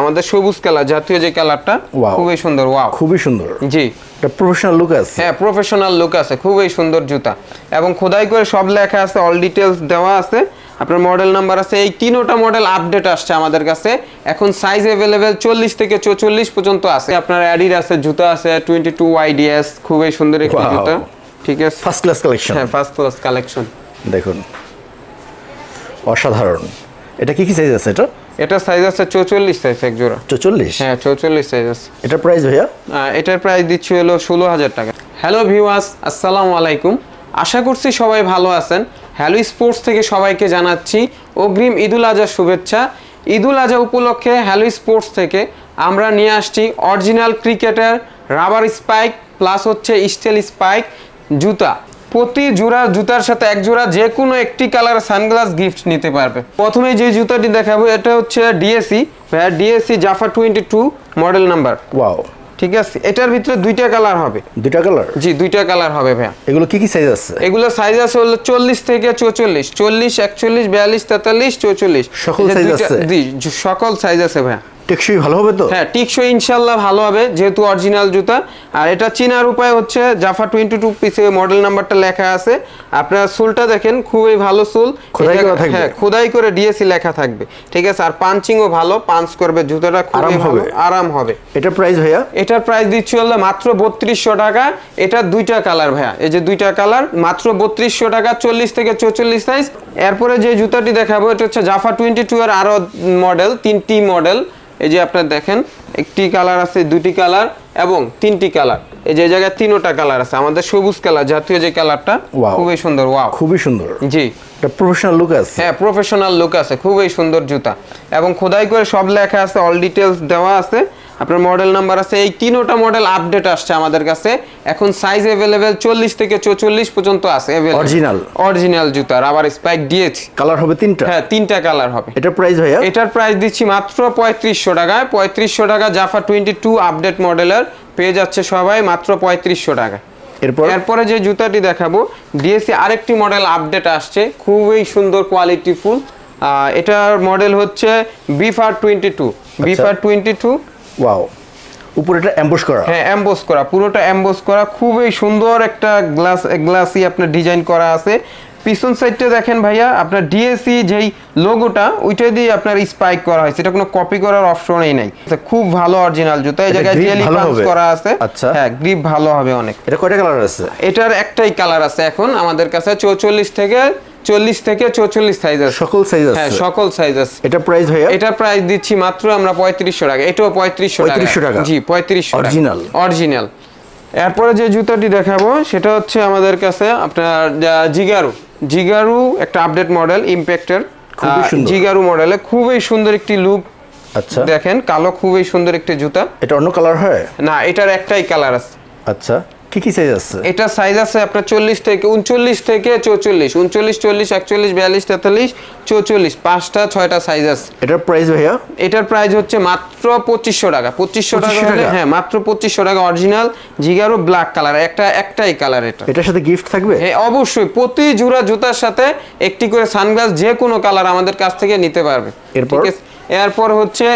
আমাদের সবুজ কালার জাতীয় যে কালারটা খুবই সুন্দর। ওয়াও, খুবই সুন্দর। জি, এটা প্রফেশনাল লুক আছে। হ্যাঁ, প্রফেশনাল লুক আছে, খুবই সুন্দর জুতা এবং খোদাই করে সব লেখা আছে, অল ডিটেইলস দেওয়া আছে। আপনার মডেল নাম্বার আছে। এই তিনটা মডেল আপডেট আসছে আমাদের কাছে এখন। সাইজ अवेलेबल 40 থেকে 44 পর্যন্ত আছে। আপনার অ্যাডিডাস এর জুতা আছে 22 YDS, খুবই সুন্দর একটি জুতা। ঠিক আছে, ফার্স্ট ক্লাস কালেকশন। হ্যাঁ, ফার্স্ট ক্লাস কালেকশন। দেখুন, অসাধারণ। এটা কি কি সাইজ আছে? এটা সাইজ আছে 44 সাইজ এক জোড়া। 44? হ্যাঁ, 44 সাইজ আছে। এটার প্রাইস ভাইয়া? এটার প্রাইস দিচ্ছি হলো 16000 টাকা। হ্যালো ভিউয়ার্স, আসসালামু আলাইকুম। আশা করছি সবাই ভালো আছেন। হ্যালো স্পোর্টস থেকে সবাইকে জানাচ্ছি অগ্রিম ঈদুল আজহার শুভেচ্ছা। ঈদুল আজহা উপলক্ষে হ্যালো স্পোর্টস থেকে আমরা নিয়ে আসছি অরিজিনাল ক্রিকেটের রাবার স্পাইক প্লাস হচ্ছে স্টিল স্পাইক জুতা। প্রতি জোড়া জুতার সাথে এক জোড়া যে কোনো একটি কালার সানগ্লাস গিফট নিতে পারবে। প্রথমে যে জুতাটি দেখাবো এটা হচ্ছে DSC DSC Jaffa 22 model number. Wow, ঠিক আছে। এটার ভিতরে দুইটা কালার হবে। দুইটা কালার? জি, দুইটা কালার হবে ভাইয়া। এগুলো কি কি সাইজ আছে? এগুলো সাইজ আছে হলো 40 থেকে 44, 40, 41, 42, 43, 44 সকল সাইজ আছে। জি, সকল সাইজ আছে ভাইয়া। টেকসই ভালো হবে তো? হ্যাঁ, টেকসই ইনশাআল্লাহ ভালো হবে যেহেতু অরিজিনাল জুতা। আর এটা চিনার উপায় হচ্ছে জাফা 22 পিসে মডেল নাম্বারটা লেখা আছে। আপনারা সোলটা দেখেন, খুবই ভালো সোল, খোদাই করা থাকবে। হ্যাঁ, খোদাই করে ডিএসি লেখা থাকবে। ঠিক আছে, আর পাঞ্চিংও ভালো, পাঞ্চ করবে জুতাটা, খুবই ভালো, আরাম হবে। এটার প্রাইস ভাইয়া? এটার প্রাইস দিচ্ছি হলো মাত্র 3200 টাকা। এটা দুইটা কালার ভাইয়া, এই যে দুইটা কালার, মাত্র 3200 টাকা, 40 থেকে 44 সাইজ। এরপরে যে জুতাটি দেখাবো এটা হচ্ছে জাফা 22 এর আরো মডেল, তিনটি মডেল। এই যে আপনারা দেখেন, একটি কালার আছে, দুটি কালার এবং তিনটি কালার। এই যে জায়গায় তিনটা কালার আছে। আমাদের সবুজ কালার জাতীয় যে কালারটা খুবই সুন্দর। ওয়াও, খুবই সুন্দর। জি, এটা প্রফেশনাল লুক আছে। হ্যাঁ, প্রফেশনাল লুক আছে, খুবই সুন্দর জুতা এবং খোদাই করে সব লেখা আছে, অল ডিটেইলস দেওয়া আছে। আপনার মডেল নাম্বার আছে। এই তিনটা মডেল আপডেট আসছে আমাদের কাছে এখন। সাইজ अवेलेबल 40 থেকে 44 পর্যন্ত আছে। অরিজিনাল জুতা রাবার স্পাইক ডিএসি। কালার হবে তিনটা? হ্যাঁ, তিনটা কালার হবে। এটার প্রাইস ভাইয়া? এটার প্রাইস দিচ্ছি মাত্র 3500 টাকায়। 3500 টাকা জাফা 22 আপডেট মডেলের পেয়ে যাচ্ছে সবাই মাত্র 3500 টাকা। এরপরে যে জুতাটি দেখাবো ডিএসি আরেকটি মডেল আপডেট আসছে, খুবই সুন্দর কোয়ালিটিফুল। এটার মডেল হচ্ছে বিফার 22। বিফার 22। ওয়াও, উপরেটা এমবোস করা? হ্যাঁ, এমবোস করা, পুরোটা এমবোস করা, খুবই সুন্দর একটা গ্লাসি আপনার ডিজাইন করা আছে। পিছন সাইডটা দেখেন ভাইয়া, আপনার ডিএসি যেই লোগোটা ওইটা দিয়ে আপনার স্পাইক করা হয়েছে, এটা কোনো কপি করার অপশনই নাই। খুব ভালো অরিজিনাল জুতা। এই জায়গায় জেলি পাঞ্চ করা আছে। আচ্ছা, হ্যাঁ, গ্রিপ ভালো হবে অনেক। এটা কয়টা কালার আছে? এটার একটাই কালার আছে এখন আমাদের কাছে। 40 থেকে 44 সাইজ আছে। সকল সাইজ আছে? হ্যাঁ, সকল সাইজ আছে। এটা প্রাইস ভাইয়া? এটা প্রাইস দিচ্ছি মাত্র আমরা 3500 টাকা। এটাও 3500 টাকা। জি, 3500 টাকা অরিজিনাল। এরপরে যে জুতাটি দেখাবো সেটা হচ্ছে আমাদের কাছে আপনার জিগারু একটা আপডেট মডেল, ইমপ্যাক্টের জিগারু মডেলে, খুবই সুন্দর একটি লুক। আচ্ছা, দেখেন, কালো, খুবই সুন্দর একটি জুতা। এটা অন্য কালার হয় না? এটার একটাই কালার আছে। আচ্ছা, কি কি সাইজ আছে? এটা সাইজ আছে আপনার 39 থেকে 44, 39, 40, 41, 42, 43, 44, পাঁচটা 6টা সাইজ আছে। এটার প্রাইস ভাইয়া? এটার প্রাইস হচ্ছে মাত্র 2500 টাকা। 2500 টাকা হলে, হ্যাঁ, মাত্র 2500 টাকা। অরিজিনাল জিগারো ব্ল্যাক কালার, একটাই কালার। এটার সাথে গিফট থাকবে? হ্যাঁ, অবশ্যই। প্রতি জোড়া জুতার সাথে একটি করে সানগ্লাস যে কোনো কালার আমাদের কাছ থেকে নিতে পারবে। এরপর হচ্ছে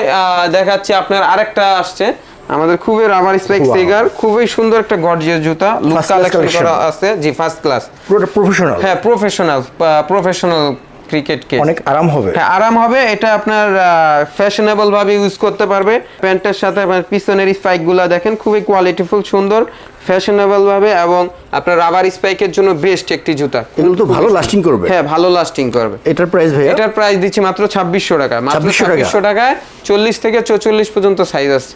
দেখাচ্ছি আপনার আরেকটা আসছে আমাদের, খুবই রাবার স্পাইক সিগার, খুবই সুন্দর একটা গর্জিয়াস জুতা, লুক কালেকশন করা আছে। জি, ফার্স্ট ক্লাস, পুরো প্রফেশনাল। হ্যাঁ, প্রফেশনাল ক্রিকেট কে অনেক আরাম হবে। হ্যাঁ, আরাম হবে। এটা আপনার ফ্যাশনেবল ভাবে ইউজ করতে পারবে। প্যান্টের সাথে পিছনের স্পাইক গুলা দেখেন, খুবই কোয়ালিটিফুল, সুন্দর, ফ্যাশনেবল ভাবে এবং আপনার রাবার স্পাইকের জন্য বেস্ট একটি জুতা। এগুলো তো ভালো লাস্টিং করবে। হ্যাঁ, ভালো লাস্টিং করবে। এটার প্রাইস ভাই? এটার প্রাইস দিচ্ছি মাত্র 2600 টাকা। মাত্র 2600 টাকায় 40 থেকে 44 পর্যন্ত সাইজ আছে।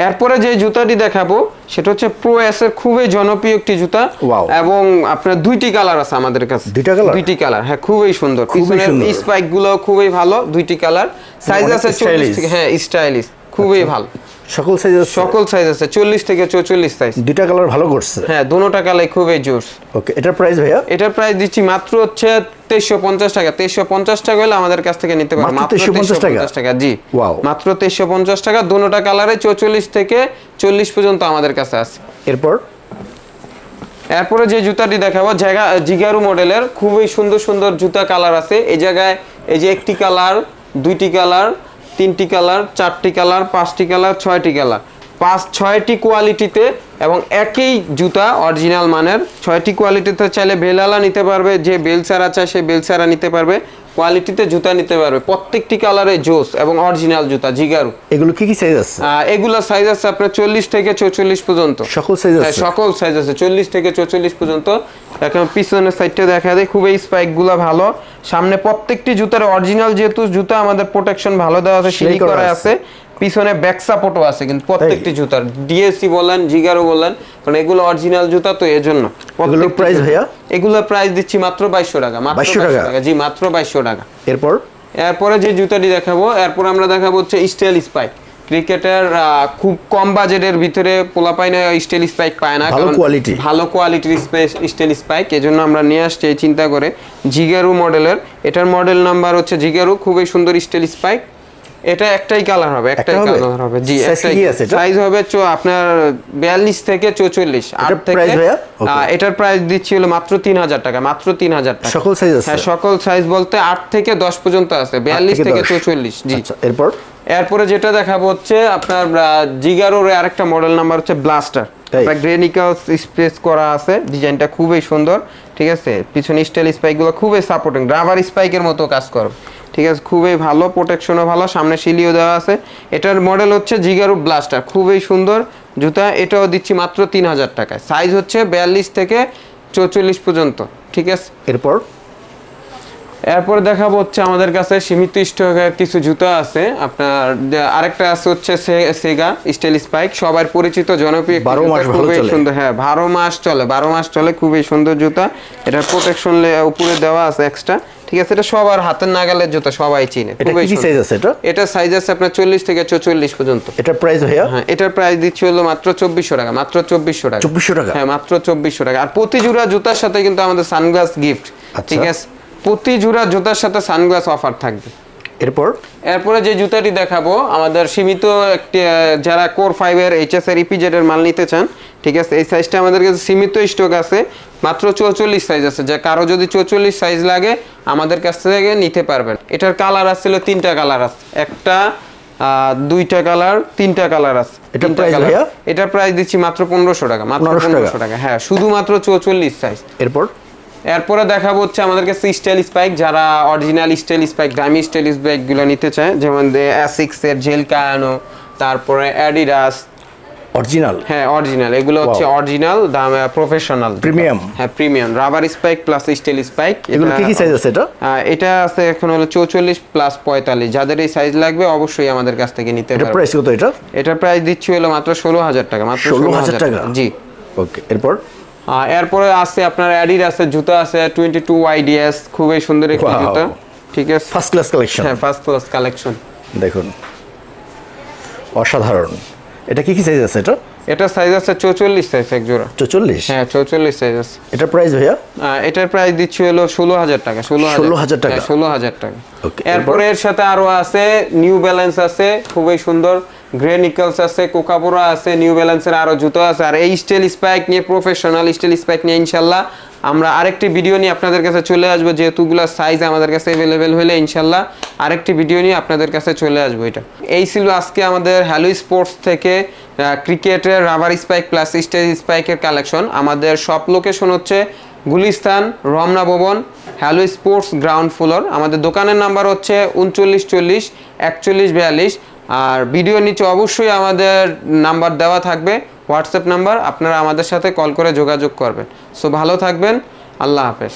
এরপরে যে জুতাটি দেখাবো সেটা হচ্ছে প্রো এস এর খুবই জনপ্রিয় একটি জুতা এবং আপনার দুইটি কালার আছে আমাদের কাছে। দুইটি কালার, হ্যাঁ, খুবই সুন্দর। পিছনের স্পাইক গুলো খুবই ভালো, দুইটি কালার। সাইজ আছে 40 থেকে, হ্যাঁ, স্টাইলিশ, খুবই ভালো। সকল সাইজ আছে 40 থেকে 44 সাইজ। দুইটা কালার ভালো করছে। হ্যাঁ, দুটোটা কালার খুবই জোস। ওকে, এটার প্রাইস ভাইয়া? এটার প্রাইস দিচ্ছি মাত্র হচ্ছে 2350 টাকা। 2350 টাকা হলে আমাদের কাছ থেকে নিতে পারবেন মাত্র 2350 টাকা। জি, মাত্র 2350 টাকা। দুটোটা কালারে 44 থেকে 40 পর্যন্ত আমাদের কাছে আছে। এরপরে যে জুতাটি দেখাবো জিগারু মডেলের, খুবই সুন্দর সুন্দর জুতা কালার আছে। এই জায়গায় এই যে একটি কালার, দুইটি কালার, 3টি কালার, 4টি কালার, 5টি কালার, 6টি কালার, 6টি কোয়ালিটিতে এবং একই জুতা অরিজিনাল মানের 6টি কোয়ালিটিতে চাইলে বেলালা নিতে পারবে, যে বেলসারা চায় সে বেলসারা নিতে পারবে, কোয়ালিটিতে জুতা নিতে পারবে। প্রত্যেকটি কালারে জোস এবং অরিজিনাল জুতা জিগারু। এগুলো কি সাইজ আছে? এগুলা সাইজ আছে আপনার 40 থেকে 44 পর্যন্ত। সকল সাইজ আছে? সকল সাইজ আছে 40 থেকে 44 পর্যন্ত। এখন পিছনের সাইডটা দেখা যায়, খুবই স্পাইকগুলো ভালো। সামনে প্রত্যেকটি জুতার অরিজিনাল, যেহেতু জুতা আমাদের প্রোটেকশন ভালো দেওয়া আছে, সিলি করা আছে, পিছনে ব্যাক সাপোর্টও আছে, কিন্তু প্রত্যেকটি জুতার ডিএসসি বলেন জিগারও বলেন, কারণ এগুলো অরিজিনাল জুতা, তো এজন্য। এগুলোর প্রাইস ভাইয়া? এগুলোর প্রাইস দিচ্ছি মাত্র 2200 টাকা। মাত্র 2200 টাকা, জি মাত্র 2200 টাকা। এরপরে যে জুতাটি দেখাবো, এরপর আমরা দেখাবো হচ্ছে স্টাইল স্পাইক। ক্রিকেটের খুব কম বাজেটের ভিতরে পোলাপাই না স্টাইল স্পাইক পায় না, ভালো কোয়ালিটির স্টাইল স্পাইক, এজন্য আমরা নিয়ে আসছি চিন্তা করে জিগারু মডেলের। এটার মডেল নাম্বার হচ্ছে জিগারু, খুবই সুন্দর স্টাইল স্পাইক। এটা একটাই কালার হবে, একটাই কালার হবে, জি একটাই সাইজ হবে আপনার 42 থেকে 44। আর থেকে এটার প্রাইস দিচ্ছি হলো মাত্র 3000 টাকা, মাত্র 3000 টাকা। সকল সাইজ আছে? হ্যাঁ সকল সাইজ বলতে 8 থেকে 10 পর্যন্ত আছে, 42 থেকে 44। জি আচ্ছা, এরপরে যেটা দেখাবো হচ্ছে আপনার জিগারোর আরেকটা মডেল নাম্বার হচ্ছে ব্লাস্টার। গ্রে নিকেল স্পেস করা আছে, ডিজাইনটা খুবই সুন্দর, ঠিক আছে। পিছনে স্টাইল স্পাইকগুলো খুবই সাপোর্টিং, রাবার স্পাইকের মতো কাজ করে, ঠিক আছে, খুবই ভালো, প্রোটেকশনও ভালো, সামনে শিলিও দেওয়া আছে। এটার মডেল হচ্ছে জিগারু ব্লাস্টার, খুবই সুন্দর জুতা। এটাও দিচ্ছি মাত্র 3000 টাকায়। সাইজ হচ্ছে 42 থেকে 44 পর্যন্ত, ঠিক আছে। এরপর দেখাবো হচ্ছে আমাদের কাছে সীমিত স্টকের কিছু জুতা আছে আপনার। আরেকটা আছে হচ্ছে সেগা স্টাইল স্পাইক, সবার পরিচিত জনপ্রিয়, খুবই সুন্দর। হ্যাঁ 12 মাস চলে, 12 মাস চলে, খুবই সুন্দর জুতা। এটার প্রোটেকশন উপরে দেওয়া আছে এক্সট্রা, ঠিক আছে। এটা সবার হাতের নাগালের জুতা, সবাই চিনে। এটা সাইজ আছে আপনার 40 থেকে 44 পর্যন্ত। এটার প্রাইস ভাইয়া? হ্যাঁ এটার প্রাইস দিচ্ছি হলো মাত্র 2400 টাকা, মাত্র 2400 টাকা। 2400 টাকা? হ্যাঁ মাত্র 2400 টাকা। আর প্রতি জোড়া জুতার সাথে কিন্তু আমাদের সানগ্লাস গিফট, ঠিক আছে। প্রতি জোড়া জুতার সাথে সানগ্লাস অফার থাকবে। এরপরে যে জুতাটি দেখাবো, আমাদের সীমিত একটি, যারা কোর 5 এর এইচএস এর ইপিজেড এর মাল নিতে চান, ঠিক আছে, এই সাইজটা আমাদের কাছে সীমিত স্টক আছে, মাত্র 44 সাইজ আছে। যে কারো যদি 44 সাইজ লাগে আমাদের কাছ থেকে নিতে পারবেন। এটার কালার আসছিল 3টা কালার আছে, একটা 2টা কালার, 3টা কালার আছে। এটার প্রাইস দিচ্ছি মাত্র 1500 টাকা, মাত্র 1500 টাকা। হ্যাঁ শুধুমাত্র 44 সাইজ। এরপরে দেখাবো হচ্ছে আমাদের কাছে স্টাইল স্পাইক, যারা অরিজিনাল স্টাইল স্পাইক, দামি স্টাইল স্পাইক গুলো নিতে চায়, যেমন অ্যাসিক্স এর জেল কায়ানো, তারপরে অ্যাডিডাস অরিজিনাল। হ্যাঁ অরিজিনাল, এগুলো হচ্ছে অরিজিনাল, দাম প্রফেশনাল, প্রিমিয়াম। হ্যাঁ premium rubber spike plus style spike. এগুলো কি সাইজ আছে? এটা আছে এখন হলো 44 প্লাস 45। যাদের এই সাইজ লাগবে অবশ্যই আমাদের কাছ থেকে নিতে পারবেন। এটার প্রাইস কত? এটার প্রাইস দিচ্ছি হলো মাত্র 16000 টাকা, মাত্র 16000 টাকা। জি ওকে। এরপরে আছে আপনার অ্যাডিডাসের জুতা আছে 22YDS, খুবই সুন্দর একটি জুতা, ঠিক আছে, ফার্স্ট ক্লাস কালেকশন। হ্যাঁ ফার্স্ট ক্লাস কালেকশন, দেখুন অসাধারণ। এটা কি সাইজ আছে? এটা সাইজ আছে 44 সাইজ, এক জোড়া 44। হ্যাঁ 44 সাইজ আছে। এটার প্রাইস ভাইয়া? এটার প্রাইস দিচ্ছি হলো 16000 টাকা, 16000 টাকা, 16000 টাকা। এরপরে এর সাথে আরো আছে নিউ ব্যালেন্স আছে, খুবই সুন্দর, গ্রে নিকেলস আছে, কোকাপোরা আছে, নিউ ব্যালেন্সের আরো জুতো আছে। আর এই স্টাইল স্পাইক নিয়ে, প্রফেশনাল স্টাইল স্পাইক নিয়ে ইনশাল্লাহ আমরা আরেকটি ভিডিও নিয়ে আপনাদের কাছে চলে আসবো, যেহেতুগুলো সাইজ আমাদের কাছে অ্যাভেলেবেল হলে ইনশাল্লাহ আরেকটি ভিডিও নিয়ে আপনাদের কাছে চলে আসবো। এটা এই ছিল আজকে আমাদের হ্যালো স্পোর্টস থেকে ক্রিকেটের রাবার স্পাইক প্লাস স্টাইল স্পাইকের কালেকশন। আমাদের সব লোকেশন হচ্ছে গুলিস্তান, রমনা ভবন, হ্যালো স্পোর্টস গ্রাউন্ড ফ্লোর। আমাদের দোকানের নাম্বার হচ্ছে 3940 4142। আর ভিডিও নিচে অবশ্যই আমাদের নাম্বার দেওয়া থাকবে, হোয়াটসঅ্যাপ নাম্বার, আপনারা আমাদের সাথে কল করে যোগাযোগ করবেন। সো ভালো থাকবেন, আল্লাহ হাফেজ।